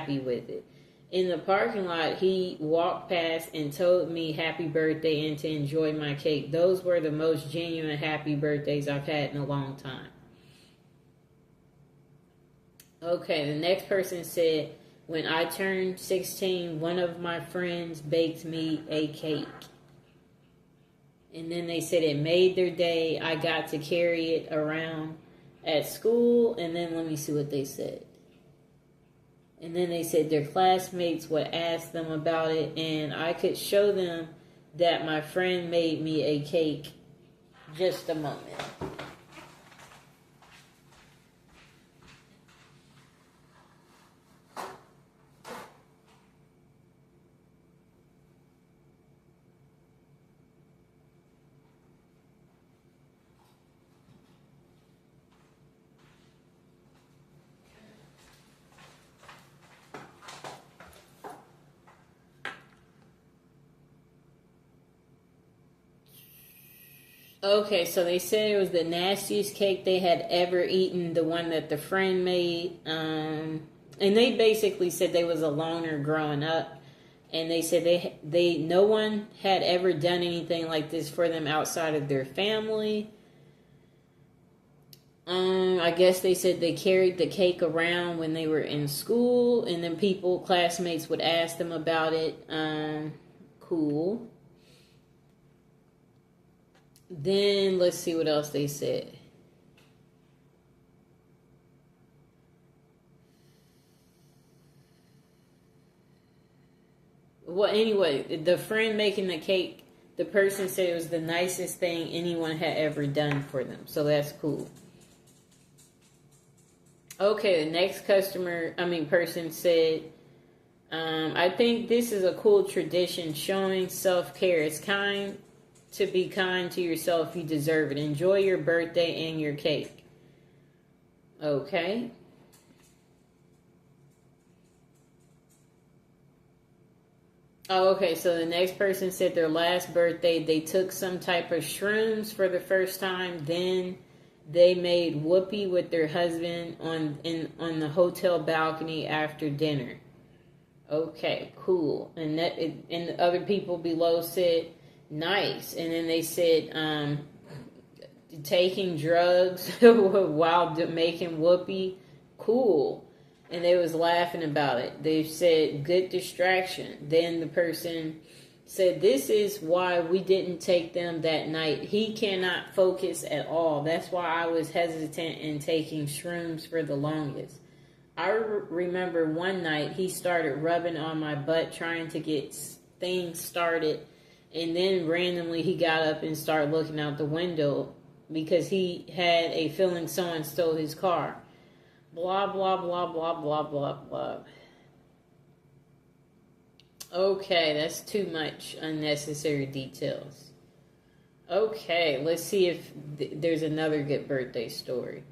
happy with it. In the parking lot, he walked past and told me happy birthday and to enjoy my cake. Those were the most genuine happy birthdays I've had in a long time. Okay, the next person said, when I turned 16, one of my friends baked me a cake. And then they said it made their day. I got to carry it around at school. And then let me see what they said. And then they said their classmates would ask them about it, and I could show them that my friend made me a cake. Just a moment. Okay, so they said it was the nastiest cake they had ever eaten, the one that the friend made. And they basically said they was a loner growing up. And they said they no one had ever done anything like this for them outside of their family. I guess they said they carried the cake around when they were in school, and then classmates would ask them about it. Cool. Then let's see what else they said. Well, anyway, the friend making the cake, the person said it was the nicest thing anyone had ever done for them. So that's cool. Okay, the next person said, I think this is a cool tradition showing self-care. It's kind to be kind to yourself. You deserve it. Enjoy your birthday and your cake. Okay. Oh, okay, so the next person said their last birthday, they took some type of shrooms for the first time. Then they made whoopee with their husband on the hotel balcony after dinner. Okay, cool. And the other people below said, nice. And then they said, taking drugs while making whoopee, cool. And they was laughing about it. They said, good distraction. Then the person said, this is why we didn't take them that night. He cannot focus at all. That's why I was hesitant in taking shrooms for the longest. I remember one night he started rubbing on my butt trying to get things started. And then randomly he got up and started looking out the window because he had a feeling someone stole his car. Blah, blah, blah, blah, blah, blah, blah. Okay, that's too much unnecessary details. Okay, let's see if there's another good birthday story.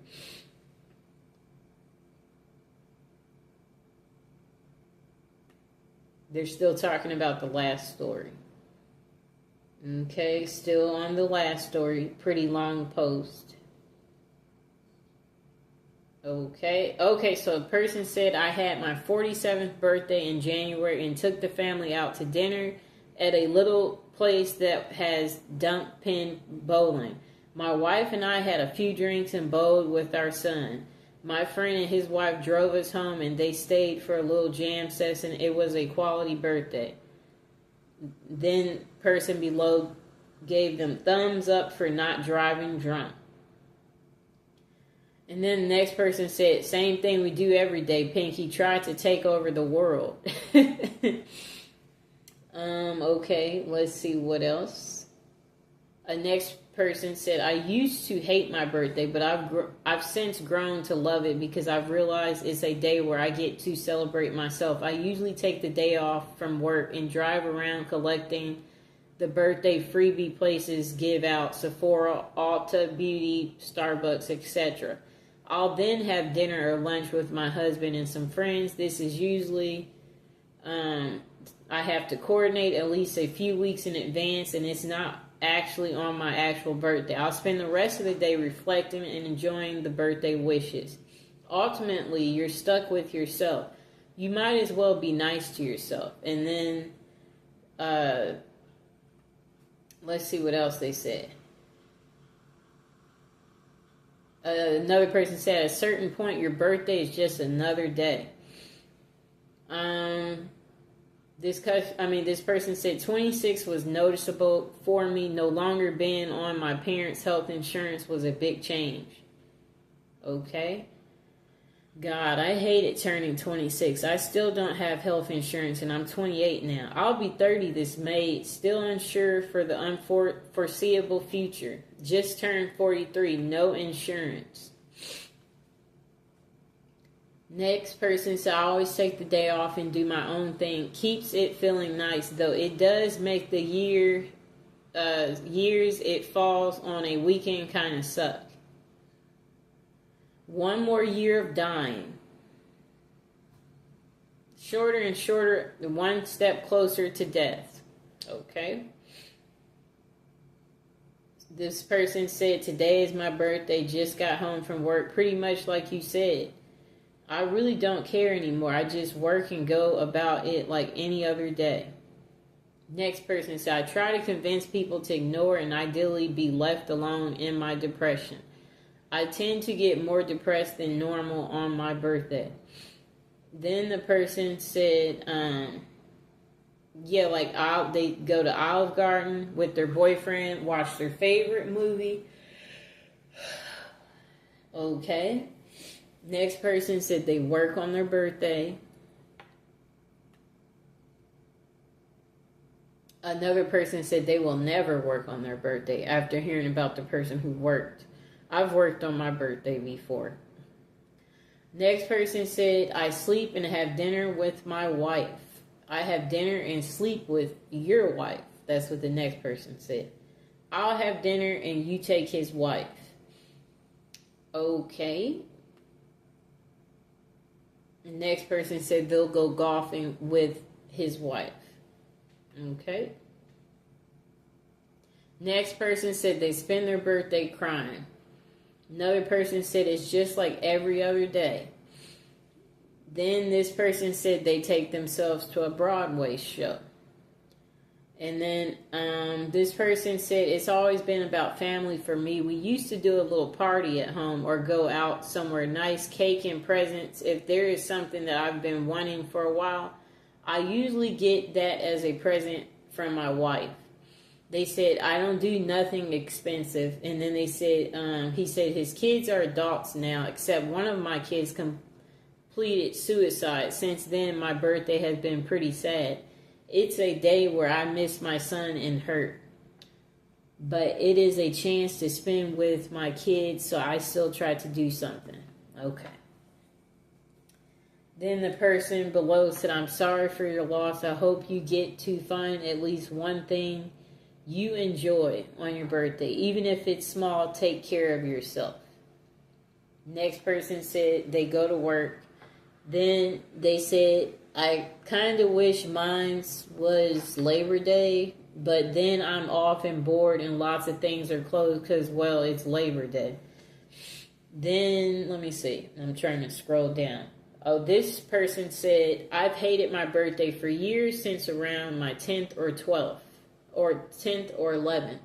They're still talking about the last story. Okay, still on the last story. Pretty long post. Okay, so a person said, I had my 47th birthday in January and took the family out to dinner at a little place that has dump pin bowling. My wife and I had a few drinks and bowled with our son. My friend and his wife drove us home and they stayed for a little jam session. It was a quality birthday. Then person below gave them thumbs up for not driving drunk. And then the next person said, same thing we do every day, Pinky. Tried to take over the world. Okay, let's see what else. A next person said, I used to hate my birthday, but I've since grown to love it because I've realized it's a day where I get to celebrate myself. I usually take the day off from work and drive around collecting the birthday freebie places give out, Sephora, Ulta Beauty, Starbucks, etc. I'll then have dinner or lunch with my husband and some friends. This is usually, I have to coordinate at least a few weeks in advance, and it's not actually on my actual birthday. I'll spend the rest of the day reflecting and enjoying the birthday wishes. Ultimately, you're stuck with yourself. you might as well be nice to yourself. And then, let's see what else they said. Another person said, at a certain point, your birthday is just another day. This person said 26 was noticeable for me. No longer being on my parents' health insurance was a big change. Okay. God, I hated turning 26. I still don't have health insurance, and I'm 28 now. I'll be 30 this May, still unsure for the unforeseeable future. Just turned 43, no insurance. Next person said, I always take the day off and do my own thing. Keeps it feeling nice, though it does make the years it falls on a weekend kind of suck. One more year of dying. Shorter and shorter, one step closer to death. Okay. This person said, today is my birthday, just got home from work, pretty much like you said. I really don't care anymore. I just work and go about it like any other day. Next person said, I try to convince people to ignore and ideally be left alone in my depression. I tend to get more depressed than normal on my birthday. Then the person said, they go to Olive Garden with their boyfriend, watch their favorite movie. Okay. Next person said they work on their birthday. Another person said they will never work on their birthday after hearing about the person who worked. I've worked on my birthday before. Next person said, I sleep and have dinner with my wife. I have dinner and sleep with your wife. That's what the next person said. I'll have dinner and you take his wife. Okay. The next person said they'll go golfing with his wife. Okay. Next person said they spend their birthday crying. Another person said it's just like every other day. Then this person said they take themselves to a Broadway show. And then this person said it's always been about family for me. We used to do a little party at home or go out somewhere nice, cake and presents. If there is something that I've been wanting for a while, I usually get that as a present from my wife. They said, I don't do nothing expensive. And then they said, he said his kids are adults now, except one of my kids completed suicide. Since then, my birthday has been pretty sad. It's a day where I miss my son and hurt. But it is a chance to spend with my kids, so I still try to do something. Okay. Then the person below said, I'm sorry for your loss. I hope you get to find at least one thing you enjoy on your birthday. Even if it's small, take care of yourself. Next person said they go to work. Then they said, I kind of wish mine was Labor Day, but then I'm off and bored and lots of things are closed because, well, it's Labor Day. Then, let me see. I'm trying to scroll down. Oh, this person said, I've hated my birthday for years since around my 10th or 12th, or 10th or 11th.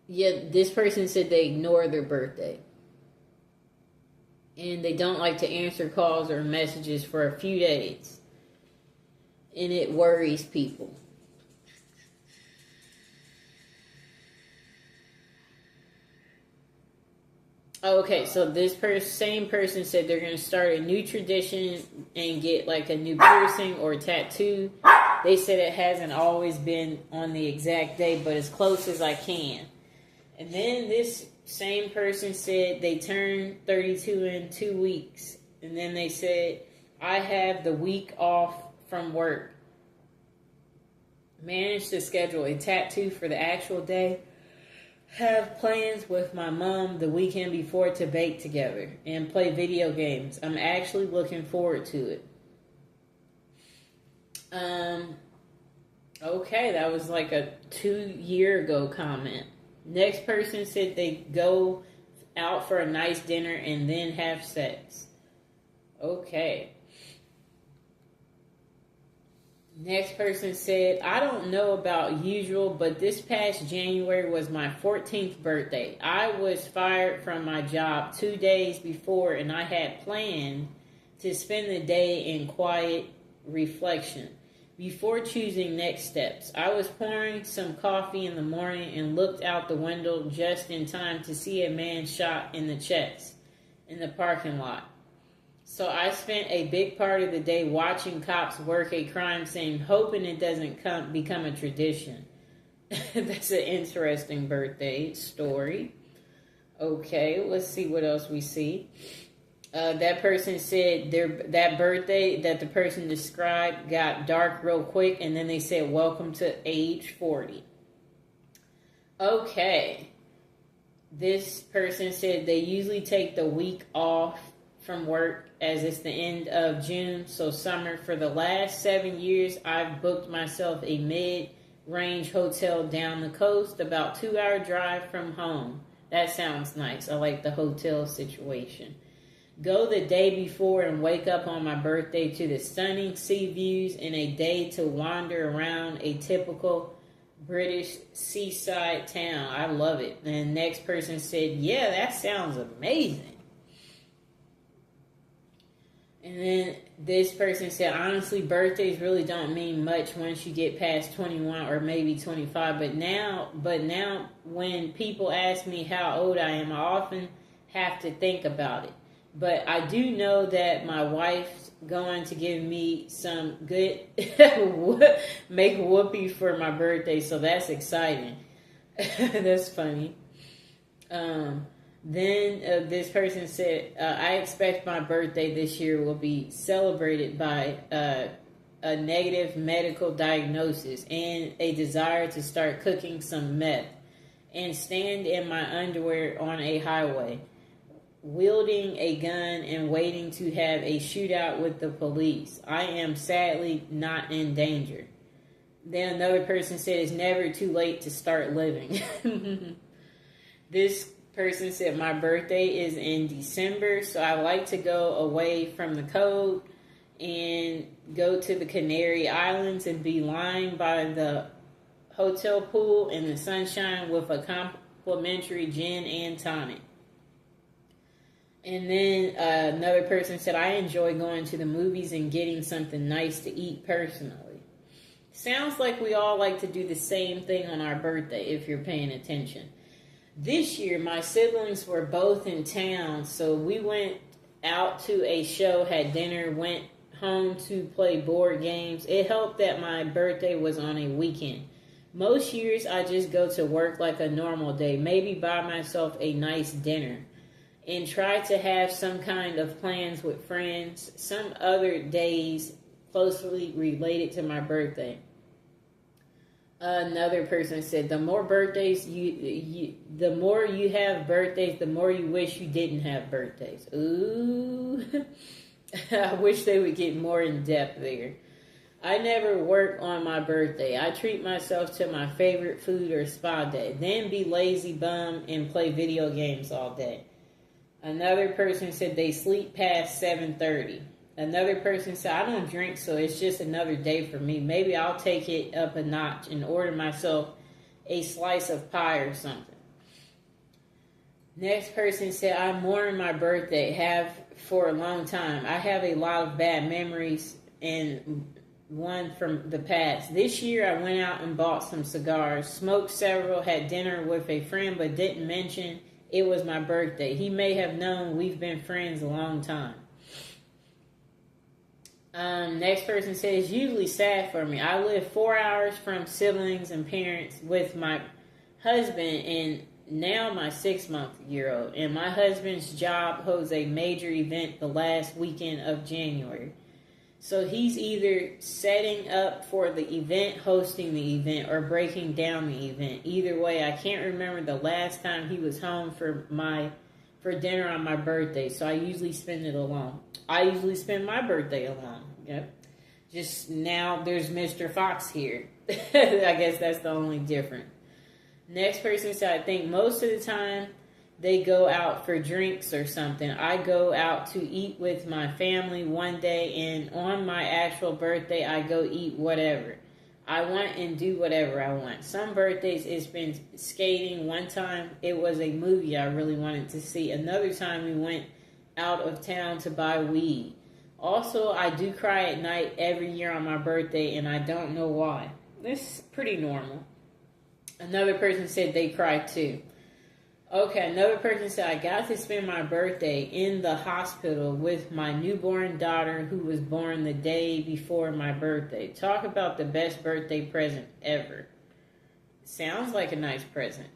This person said they ignore their birthday. And they don't like to answer calls or messages for a few days. And it worries people. Okay, so this same person said they're going to start a new tradition and get like a new piercing or tattoo. They said it hasn't always been on the exact day, but as close as I can. And then this same person said they turned 32 in 2 weeks. And then they said, I have the week off from work. Managed to schedule a tattoo for the actual day. Have plans with my mom the weekend before to bake together and play video games. I'm actually looking forward to it. Okay, that was like a 2 year ago comment. Next person said they go out for a nice dinner and then have sex. Okay. Next person said, I don't know about usual, but this past January was my 14th birthday. I was fired from my job 2 days before, and I had planned to spend the day in quiet reflection before choosing next steps. I was pouring some coffee in the morning and looked out the window just in time to see a man shot in the chest in the parking lot. So I spent a big part of the day watching cops work a crime scene, hoping it doesn't become a tradition. That's an interesting birthday story. Okay, let's see what else we see. That person said that birthday that the person described got dark real quick, and then they said, welcome to age 40. Okay. This person said they usually take the week off from work as it's the end of June, so summer. For the last 7 years, I've booked myself a mid-range hotel down the coast, about 2-hour drive from home. That sounds nice. I like the hotel situation. Go the day before and wake up on my birthday to the stunning sea views and a day to wander around a typical British seaside town. I love it. And the next person said, yeah, that sounds amazing. And then this person said, honestly, birthdays really don't mean much once you get past 21 or maybe 25. But now when people ask me how old I am, I often have to think about it. But I do know that my wife's going to give me some good make whoopee for my birthday. So that's exciting. That's funny. Then this person said, I expect my birthday this year will be celebrated by a negative medical diagnosis and a desire to start cooking some meth and stand in my underwear on a highway, wielding a gun and waiting to have a shootout with the police. I am sadly not in danger. Then another person said, it's never too late to start living. This person said, my birthday is in December, so I like to go away from the cold and go to the Canary Islands and be lying by the hotel pool in the sunshine with a complimentary gin and tonic. And then another person said, I enjoy going to the movies and getting something nice to eat personally. Sounds like we all like to do the same thing on our birthday if you're paying attention. This year, my siblings were both in town, so we went out to a show, had dinner, went home to play board games. It helped that my birthday was on a weekend. Most years, I just go to work like a normal day, maybe buy myself a nice dinner, and try to have some kind of plans with friends some other days closely related to my birthday. Another person said, the more birthdays the more you have birthdays, the more you wish you didn't have birthdays. Ooh, I wish they would get more in depth there. I never work on my birthday. I treat myself to my favorite food or spa day, then be lazy bum and play video games all day. Another person said they sleep past 7:30. Another person said, I don't drink, so it's just another day for me. Maybe I'll take it up a notch and order myself a slice of pie or something. Next person said, I mourn my birthday, have for a long time. I have a lot of bad memories and one from the past. This year I went out and bought some cigars, smoked several, had dinner with a friend, but didn't mention it was my birthday. He may have known we've been friends a long time. Next person says, usually sad for me. I live 4 hours from siblings and parents with my husband and now my 6-month-old. And my husband's job holds a major event the last weekend of January. So he's either setting up for the event, hosting the event, or breaking down the event. Either way, I can't remember the last time he was home for dinner on my birthday, so I usually spend it alone. I usually spend my birthday alone. Yep. Just now there's Mr. Fox here. I guess that's the only difference. Next person said, I think most of the time they go out for drinks or something. I go out to eat with my family one day, and on my actual birthday, I go eat whatever I want and do whatever I want. Some birthdays it's been skating. One time it was a movie I really wanted to see. Another time we went out of town to buy weed. Also, I do cry at night every year on my birthday, and I don't know why. This is pretty normal. Another person said they cry too. Okay, another person said, I got to spend my birthday in the hospital with my newborn daughter who was born the day before my birthday. Talk about the best birthday present ever. Sounds like a nice present.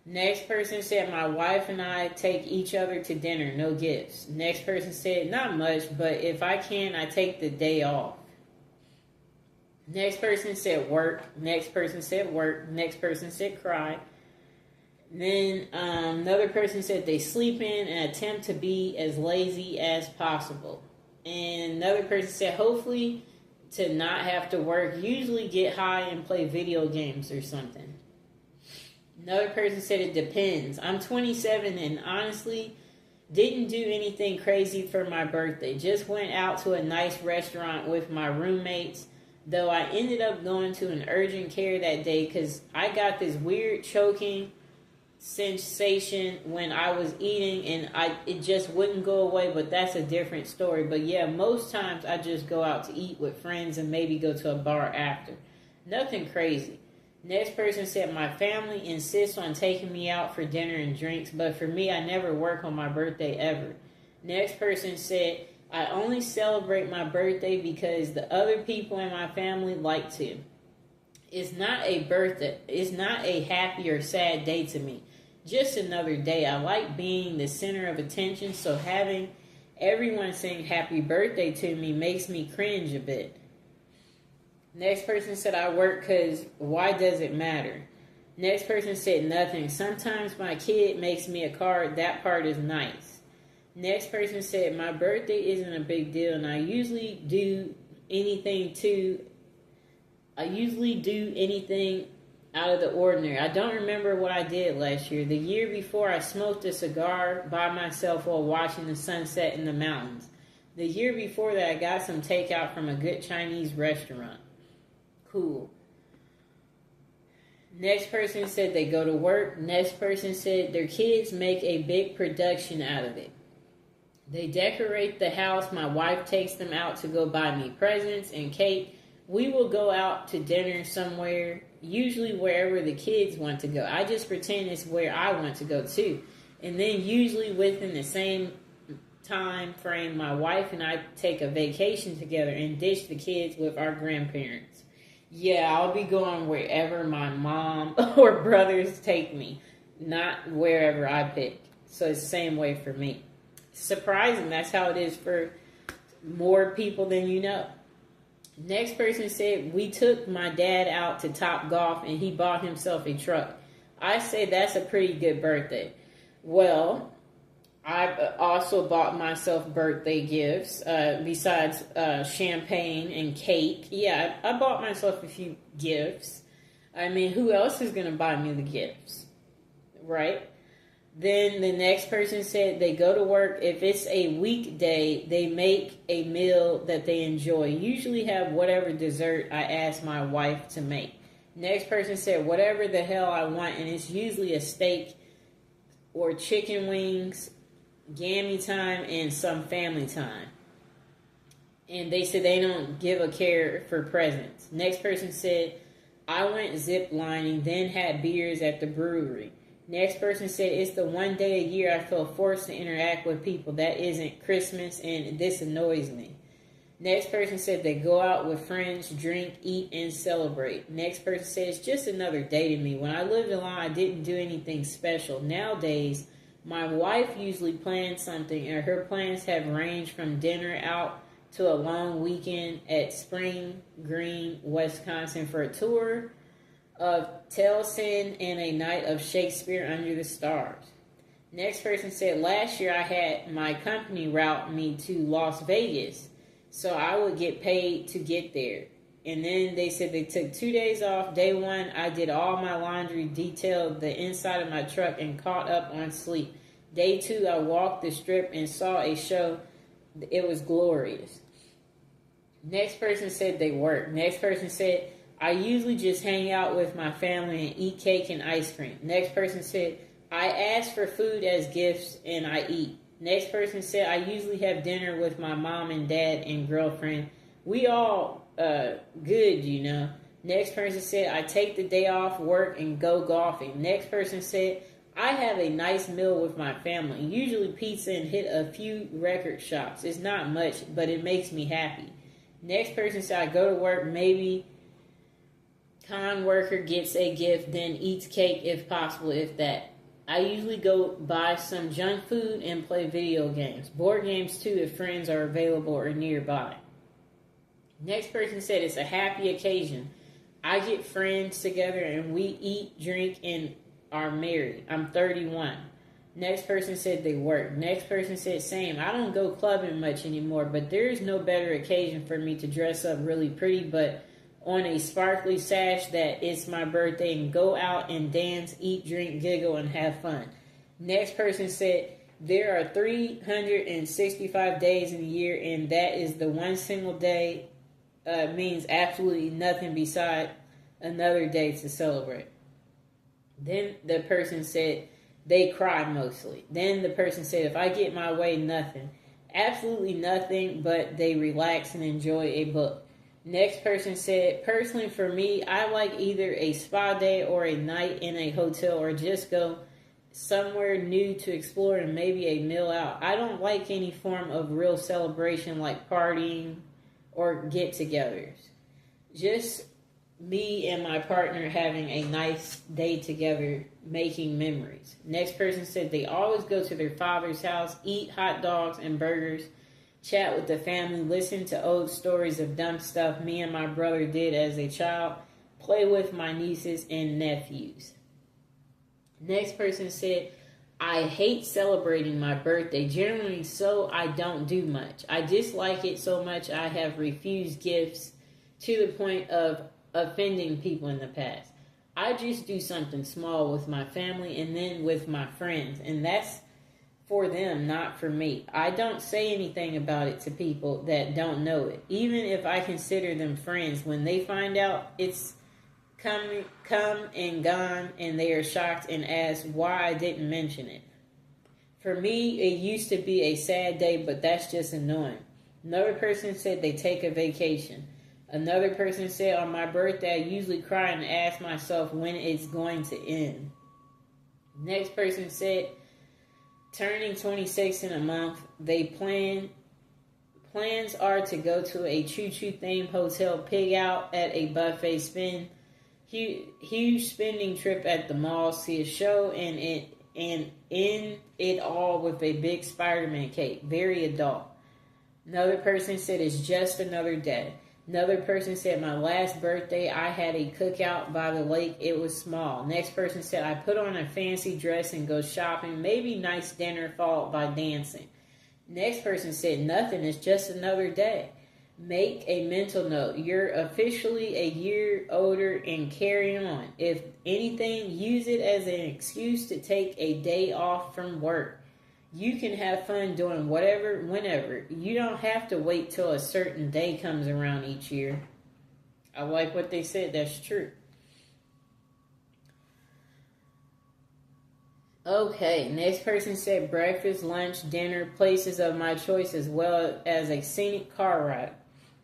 Next person said, my wife and I take each other to dinner, no gifts. Next person said, not much, but if I can, I take the day off. Next person said work. Next person said work. Next person said cry. Then another person said they sleep in and attempt to be as lazy as possible. And another person said hopefully to not have to work, usually get high and play video games or something. Another person said it depends. I'm 27 and honestly didn't do anything crazy for my birthday. Just went out to a nice restaurant with my roommates. Though I ended up going to an urgent care that day because I got this weird choking sensation when I was eating, and it just wouldn't go away, but that's a different story. But yeah, most times I just go out to eat with friends and maybe go to a bar after. Nothing crazy. Next person said, my family insists on taking me out for dinner and drinks, but for me, I never work on my birthday ever. Next person said, I only celebrate my birthday because the other people in my family like to. It's not a birthday. It's not a happy or sad day to me. Just another day. I like being the center of attention, so having everyone saying happy birthday to me makes me cringe a bit. Next person said, I work because why does it matter? Next person said nothing. Sometimes my kid makes me a card. That part is nice. Next person said, my birthday isn't a big deal, and I usually do anything out of the ordinary. I don't remember what I did last year. The year before, I smoked a cigar by myself while watching the sunset in the mountains. The year before that, I got some takeout from a good Chinese restaurant. Cool. Next person said they go to work. Next person said their kids make a big production out of it. They decorate the house. My wife takes them out to go buy me presents and cake. We will go out to dinner somewhere, usually wherever the kids want to go. I just pretend it's where I want to go too. And then usually within the same time frame, my wife and I take a vacation together and dish the kids with our grandparents. Yeah, I'll be going wherever my mom or brothers take me, not wherever I pick. So it's the same way for me. Surprising, that's how it is for more people than you know. Next person said, we took my dad out to Top Golf and he bought himself a truck. I say that's a pretty good birthday. Well, I also bought myself birthday gifts besides champagne and cake. Yeah, I bought myself a few gifts. I mean, who else is going to buy me the gifts? Right? Then the next person said they go to work. If it's a weekday, they make a meal that they enjoy. Usually have whatever dessert I ask my wife to make. Next person said whatever the hell I want, and it's usually a steak or chicken wings, gammy time, and some family time. And they said they don't give a care for presents. Next person said, I went zip lining, then had beers at the brewery. Next person said, it's the one day a year I feel forced to interact with people. That isn't Christmas, and this annoys me. Next person said they go out with friends, drink, eat, and celebrate. Next person said, it's just another day to me. When I lived alone, I didn't do anything special. Nowadays, my wife usually plans something, and her plans have ranged from dinner out to a long weekend at Spring Green, Wisconsin for a tour of Tellson and a night of Shakespeare under the stars. Next person said, last year I had my company route me to Las Vegas, so I would get paid to get there. And then they said they took 2 days off. Day one, I did all my laundry, detailed the inside of my truck, and caught up on sleep. Day two, I walked the strip and saw a show. It was glorious. Next person said they work. Next person said, I usually just hang out with my family and eat cake and ice cream. Next person said, I ask for food as gifts and I eat. Next person said, I usually have dinner with my mom and dad and girlfriend. We all good, you know. Next person said, I take the day off work and go golfing. Next person said, I have a nice meal with my family, usually pizza, and hit a few record shops. It's not much, but it makes me happy. Next person said, I go to work, maybe con worker gets a gift, then eats cake if possible, if that. I usually go buy some junk food and play video games. Board games too if friends are available or nearby. Next person said it's a happy occasion. I get friends together and we eat, drink, and are married. I'm 31. Next person said they work. Next person said same. I don't go clubbing much anymore, but there is no better occasion for me to dress up really pretty, but on a sparkly sash that it's my birthday and go out and dance, eat, drink, giggle, and have fun. Next person said there are 365 days in a year, and that is the one single day means absolutely nothing beside another day to celebrate. Then the person said they cry mostly. Then the person said, if I get my way, nothing. Absolutely nothing, but they relax and enjoy a book. Next person said, personally for me, I like either a spa day or a night in a hotel or just go somewhere new to explore and maybe a meal out. I don't like any form of real celebration like partying or get-togethers. Just me and my partner having a nice day together, making memories. Next person said they always go to their father's house, eat hot dogs and burgers, chat with the family, listen to old stories of dumb stuff me and my brother did as a child, play with my nieces and nephews. Next person said, I hate celebrating my birthday, generally so I don't do much. I dislike it so much I have refused gifts to the point of offending people in the past. I just do something small with my family and then with my friends, and that's for them, not for me. I don't say anything about it to people that don't know it. Even if I consider them friends, when they find out it's come and gone and they are shocked and ask why I didn't mention it. For me, it used to be a sad day, but that's just annoying. Another person said they take a vacation. Another person said on my birthday, I usually cry and ask myself when it's going to end. Next person said, turning 26 in a month, they plans are to go to a choo-choo themed hotel, pig out at a buffet, spend huge spending trip at the mall, see a show, and end it all with a big Spider-Man cake. Very adult. Another person said it's just another day. Another person said my last birthday I had a cookout by the lake. It was small. Next person said I put on a fancy dress and go shopping. Maybe nice dinner followed by dancing. Next person said nothing. It's just another day. Make a mental note. You're officially a year older and carry on. If anything, use it as an excuse to take a day off from work. You can have fun doing whatever, whenever. You don't have to wait till a certain day comes around each year. I like what they said. That's true. Okay, next person said breakfast, lunch, dinner, places of my choice, as well as a scenic car ride.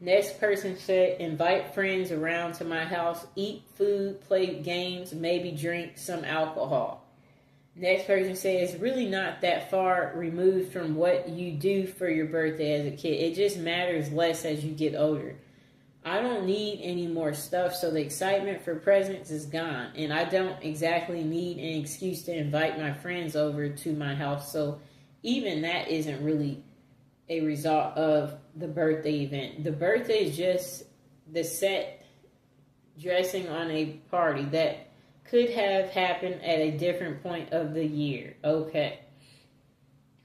Next person said invite friends around to my house, eat food, play games, maybe drink some alcohol. Next person says it's really not that far removed from what you do for your birthday as a kid. It just matters less as you get older. I don't need any more stuff, so the excitement for presents is gone. And I don't exactly need an excuse to invite my friends over to my house. So even that isn't really a result of the birthday event. The birthday is just the set dressing on a party that could have happened at a different point of the year. Okay.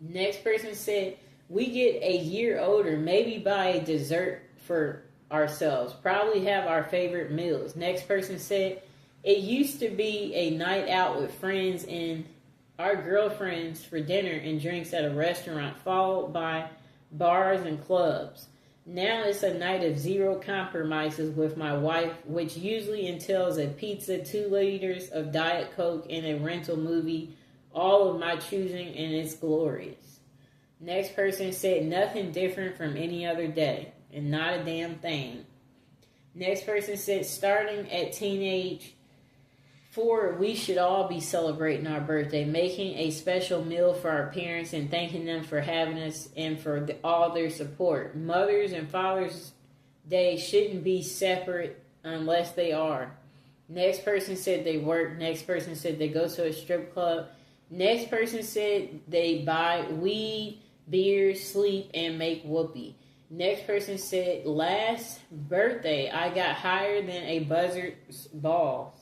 Next person said, we get a year older, maybe buy a dessert for ourselves. Probably have our favorite meals. Next person said, it used to be a night out with friends and our girlfriends for dinner and drinks at a restaurant, followed by bars and clubs. Now it's a night of zero compromises with my wife, which usually entails a pizza, 2 liters of Diet Coke, and a rental movie, all of my choosing, and it's glorious. Next person said, nothing different from any other day, and not a damn thing. Next person said, starting at teenage 4, we should all be celebrating our birthday, making a special meal for our parents and thanking them for having us and for all their support. Mother's and Father's Day shouldn't be separate unless they are. Next person said they work. Next person said they go to a strip club. Next person said they buy weed, beer, sleep, and make whoopee. Next person said, last birthday I got higher than a buzzard's balls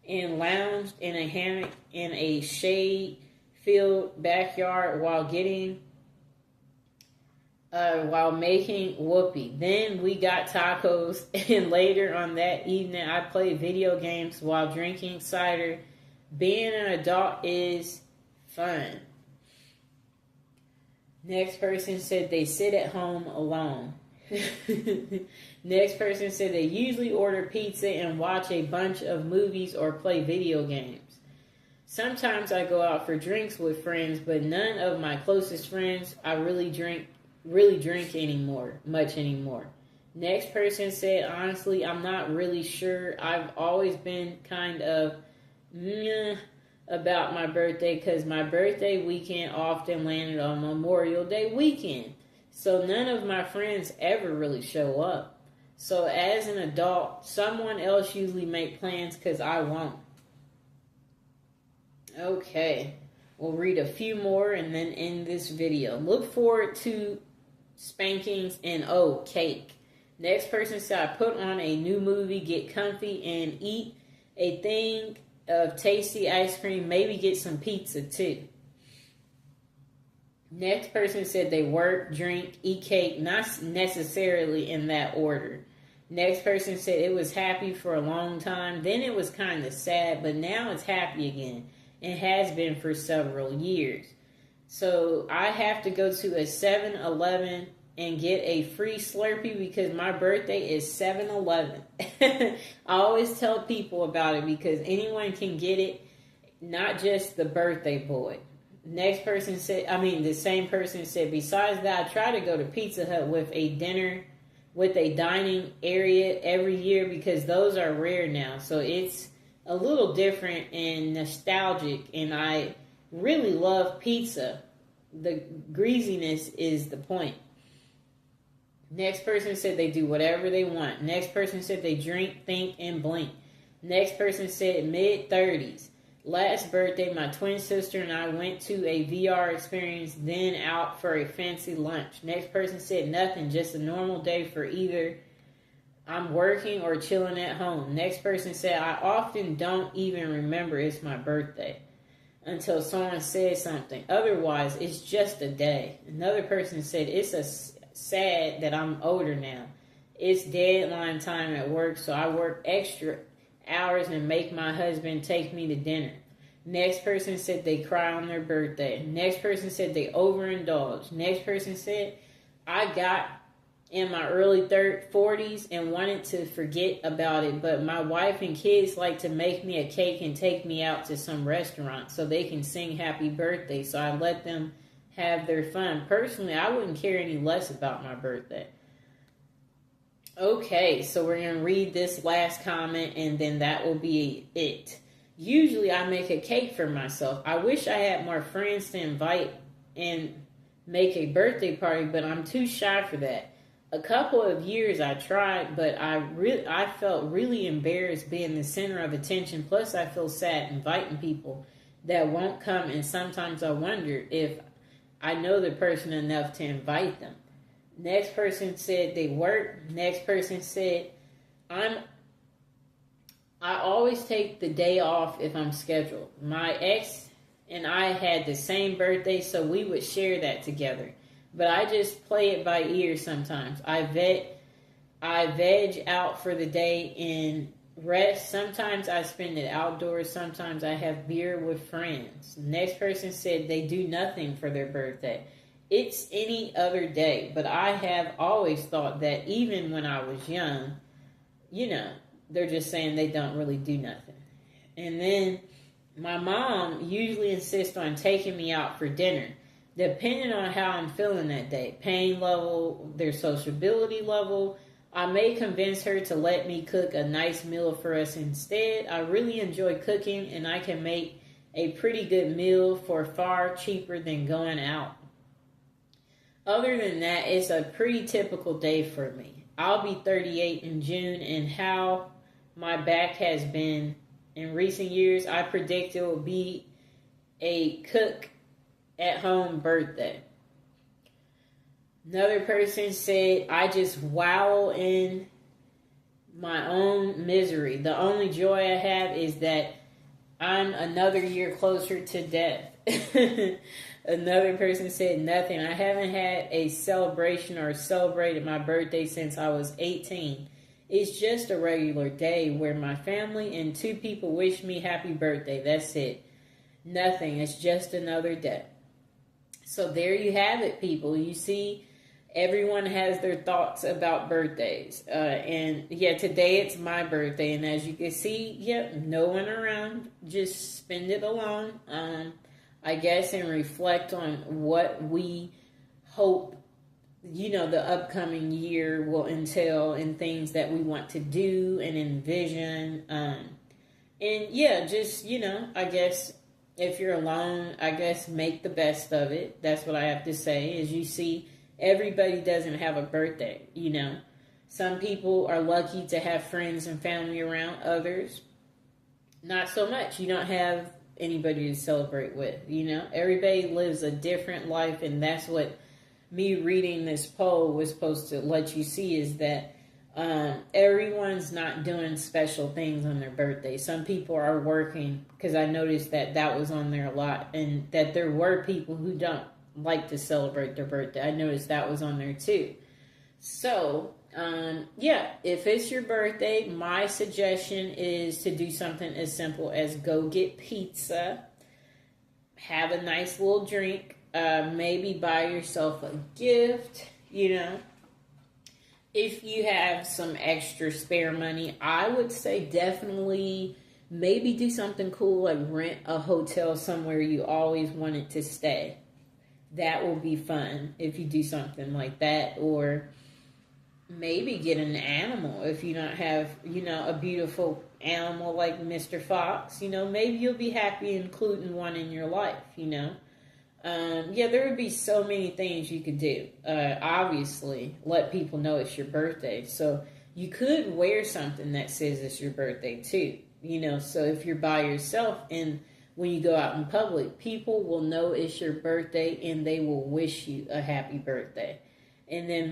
and lounged in a hammock in a shade-filled backyard while making whoopee. Then we got tacos, and later on that evening I played video games while drinking cider. Being an adult is fun. Next person said they sit at home alone. Next person said they usually order pizza and watch a bunch of movies or play video games. Sometimes I go out for drinks with friends, but none of my closest friends I really drink much anymore. Next person said, honestly, I'm not really sure. I've always been kind of meh about my birthday because my birthday weekend often landed on Memorial Day weekend. So none of my friends ever really show up. So as an adult, someone else usually make plans because I won't. Okay, we'll read a few more and then end this video. Look forward to spankings and cake. Next person said, I put on a new movie, get comfy, and eat a thing of tasty ice cream, maybe get some pizza too. Next person said they work, drink, eat cake, not necessarily in that order. Next person said it was happy for a long time, then it was kind of sad, but now it's happy again. It has been for several years. So I have to go to a 7-Eleven and get a free Slurpee because my birthday is 7-Eleven. I always tell people about it because anyone can get it, not just the birthday boy. Next person said, the same person said, besides that, I try to go to Pizza Hut with a dining area every year because those are rare now. So it's a little different and nostalgic, and I really love pizza. The greasiness is the point. Next person said they do whatever they want. Next person said they drink, think, and blink. Next person said mid-30s. Last birthday, my twin sister and I went to a VR experience, then out for a fancy lunch. Next person said nothing, just a normal day for either I'm working or chilling at home. Next person said, I often don't even remember it's my birthday until someone says something. Otherwise, it's just a day. Another person said, it's sad that I'm older now. It's deadline time at work, so I work extra hours and make my husband take me to dinner. Next person said they cry on their birthday. Next person said they overindulge. Next person said, I got in my early 40s and wanted to forget about it, but my wife and kids like to make me a cake and take me out to some restaurant so they can sing happy birthday, so I let them have their fun. Personally, I wouldn't care any less about my birthday. Okay, so we're going to read this last comment and then that will be it. Usually I make a cake for myself. I wish I had more friends to invite and make a birthday party, but I'm too shy for that. A couple of years I tried, but I felt really embarrassed being the center of attention. Plus I feel sad inviting people that won't come, and sometimes I wonder if I know the person enough to invite them. Next person said they work. Next person said, I always take the day off if I'm scheduled. My ex and I had the same birthday, so we would share that together. But I just play it by ear sometimes. I vet I veg out for the day and rest. Sometimes I spend it outdoors. Sometimes I have beer with friends. The next person said they do nothing for their birthday. It's any other day, but I have always thought that even when I was young, you know, they're just saying they don't really do nothing. And then my mom usually insists on taking me out for dinner, depending on how I'm feeling that day, pain level, their sociability level. I may convince her to let me cook a nice meal for us instead. I really enjoy cooking, and I can make a pretty good meal for far cheaper than going out. Other than that, it's a pretty typical day for me. I'll be 38 in June, and how my back has been in recent years, I predict it will be a cook at home birthday. Another person said, I just wallow in my own misery. The only joy I have is that I'm another year closer to death. Another person said, nothing. I haven't had a celebration or celebrated my birthday since I was 18. It's just a regular day where my family and 2 people wish me happy birthday. That's it. Nothing. It's just another day. So there you have it, people. You see, everyone has their thoughts about birthdays. And yeah, today it's my birthday. And as you can see, yep, no one around. Just spend it alone, I guess, and reflect on what we hope, the upcoming year will entail and things that we want to do and envision. And yeah, just, I guess if you're alone, I guess make the best of it. That's what I have to say. As you see, everybody doesn't have a birthday, Some people are lucky to have friends and family around. Others, not so much. You don't have anybody to celebrate with, Everybody lives a different life, and that's what me reading this poll was supposed to let you see, is that everyone's not doing special things on their birthday. Some people are working, because I noticed that was on there a lot, and that there were people who don't like to celebrate their birthday. I noticed that was on there too. So, yeah, if it's your birthday, my suggestion is to do something as simple as go get pizza, have a nice little drink, maybe buy yourself a gift, If you have some extra spare money, I would say definitely maybe do something cool, like rent a hotel somewhere you always wanted to stay. That will be fun if you do something like that. Or maybe get an animal if you don't have, a beautiful animal like Mr. Fox. Maybe you'll be happy including one in your life, Yeah, there would be so many things you could do. Obviously, let people know it's your birthday. So you could wear something that says it's your birthday too. So if you're by yourself and when you go out in public, people will know it's your birthday and they will wish you a happy birthday. And then